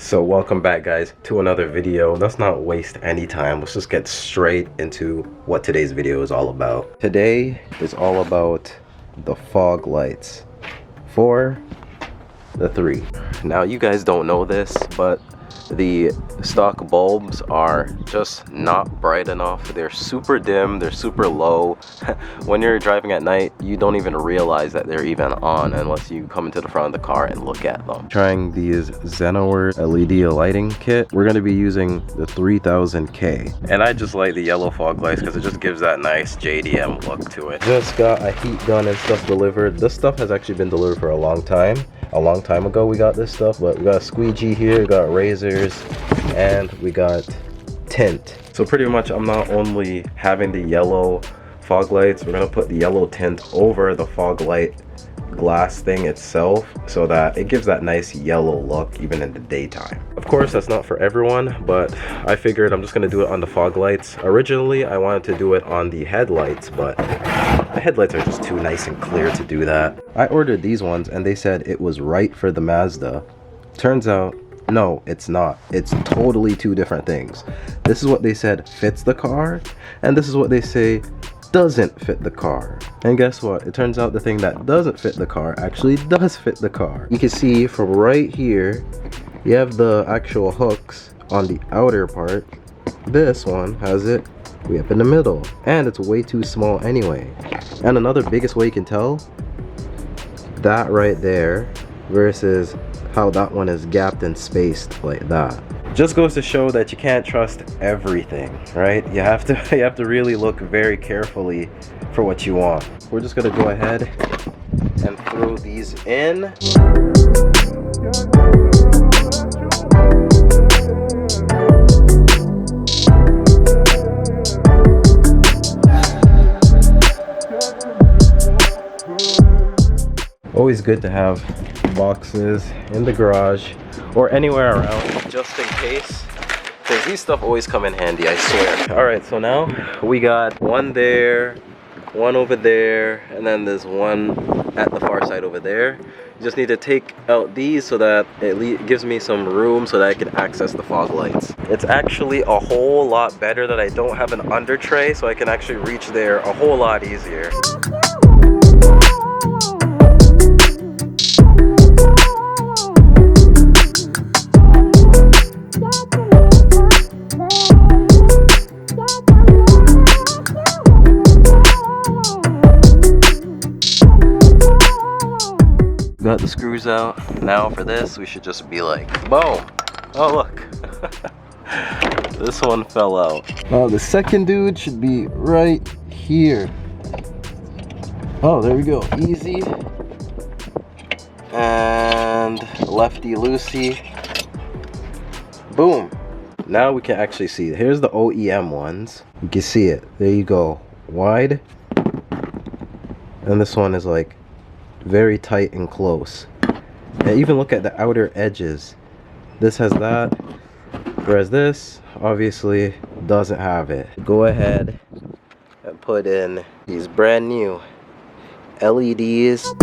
So welcome back guys to another video. Let's not waste any time. Let's just get straight into what today's video is all about. Today is all about the fog lights for the 3. Now you guys don't know this, but the stock bulbs are just not bright enough. They're super dim, they're super low. When you're driving at night, you don't even realize that they're even on unless you come into the front of the car and look at them. Trying these Zenor LED lighting kit. We're going to be using the 3000K. And I just like the yellow fog lights because it just gives that nice JDM look to it. Just got a heat gun and stuff delivered. This stuff has actually been delivered for a long time. A long time ago we got this stuff, but we got a squeegee here, we got razors, and we got tint. So pretty much I'm not only having the yellow fog lights, we're gonna put the yellow tint over the fog light glass thing itself so that it gives that nice yellow look even in the daytime. Of course that's not for everyone, but I figured I'm just gonna do it on the fog lights. Originally I wanted to do it on the headlights, but the headlights are just too nice and clear to do that. I ordered these ones and they said it was right for the Mazda. Turns out no, it's not. It's totally two different things. This is what they said fits the car, and this is what they say doesn't fit the car. And guess what? It turns out the thing that doesn't fit the car actually does fit the car. You can see from right here, you have the actual hooks on the outer part. This one has it way up in the middle, and it's way too small anyway. And another biggest way you can tell, that right there versus how that one is gapped and spaced like that. Just goes to show that you can't trust everything, right? You have to really look very carefully for what you want. We're just gonna go ahead and throw these in. Always good to have boxes in the garage or anywhere around just in case, because these stuff always come in handy, I swear. All right, so now we got one there, one over there, and then there's one at the far side over there. You just need to take out these so that it gives me some room so that I can access the fog lights. It's actually a whole lot better that I don't have an under tray, so I can actually reach there a whole lot easier. Got the screws out. Now for this, we should just be like, boom. Oh, look. This one fell out. Now the second dude should be right here. Oh, there we go. Easy. And lefty loosey. Boom. Now we can actually see. Here's the OEM ones. You can see it. There you go. Wide. And this one is like very tight and close. And even look at the outer edges. This has that, whereas this obviously doesn't have it. Go ahead and put in these brand new LEDs.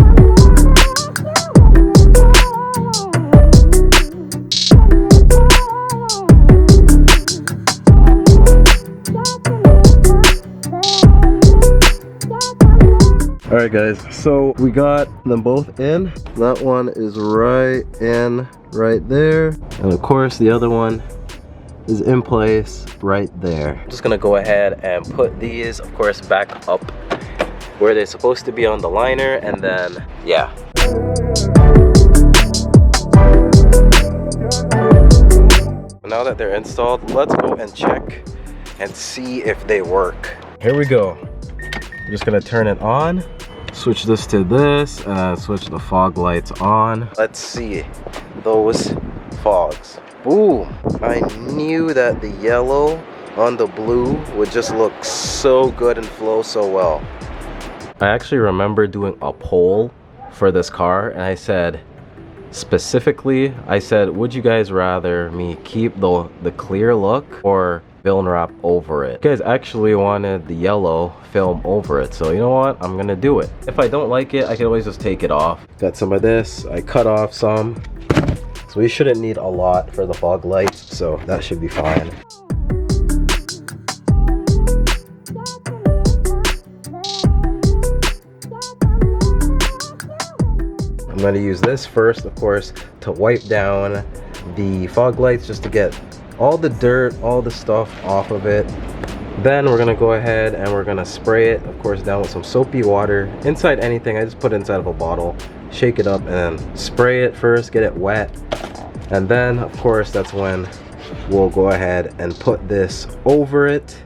Alright guys, so we got them both in. That one is right in right there. And of course the other one is in place right there. I'm just gonna go ahead and put these, of course, back up where they're supposed to be on the liner, and then, yeah. Now that they're installed, let's go and check and see if they work. Here we go. I'm just gonna turn it on. Switch this to this and switch the fog lights on. Let's see those fogs. Boom! I knew that the yellow on the blue would just look so good and flow so well. I actually remember doing a poll for this car, and I said, specifically, I said, would you guys rather me keep the clear look or film wrap over it? You guys actually wanted the yellow film over it, so you know what, I'm gonna do it. If I don't like it, I can always just take it off. Got some of this, I cut off some. This So we shouldn't need a lot for the fog lights, so that should be fine. I'm going to use this first, of course, to wipe down the fog lights, just to get all the dirt, all the stuff off of it. Then we're going to go ahead and we're going to spray it, of course, down with some soapy water. Inside anything, I just put it inside of a bottle, shake it up, and then spray it first, get it wet. And then, of course, that's when we'll go ahead and put this over it.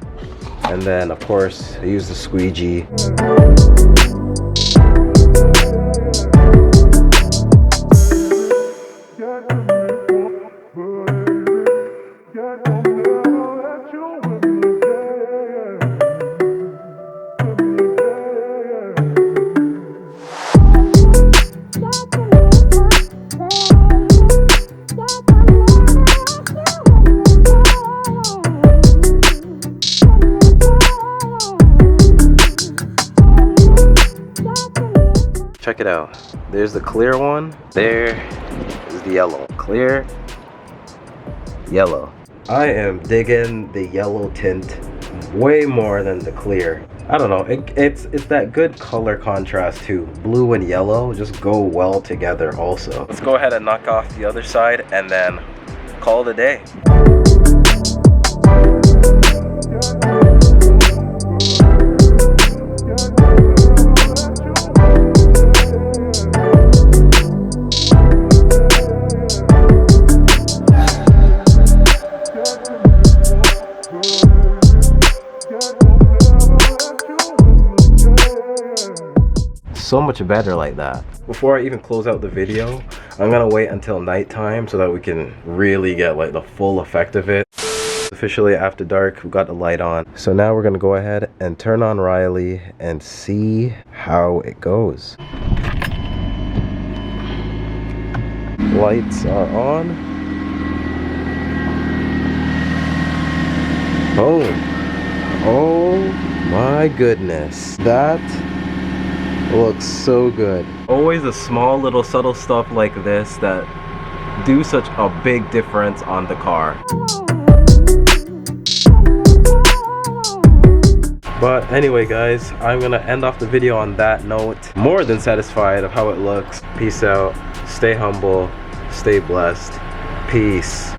And then, of course, I use the squeegee. Check it out. There's the clear one. There is the yellow. Clear, yellow. I am digging the yellow tint way more than the clear. I don't know. It's that good color contrast too. Blue and yellow just go well together also. Let's go ahead and knock off the other side and then call it a day. So much better like that. Before I even close out the video, I'm gonna wait until nighttime so that we can really get like the full effect of it. Officially after dark, we got the light on. So now we're gonna go ahead and turn on Riley and see how it goes. Lights are on. Boom. Oh my goodness. That looks so good. Always the small little subtle stuff like this that do such a big difference on the car. But anyway guys, I'm gonna end off the video on that note. More than satisfied of how it looks. Peace out, stay humble, stay blessed, peace.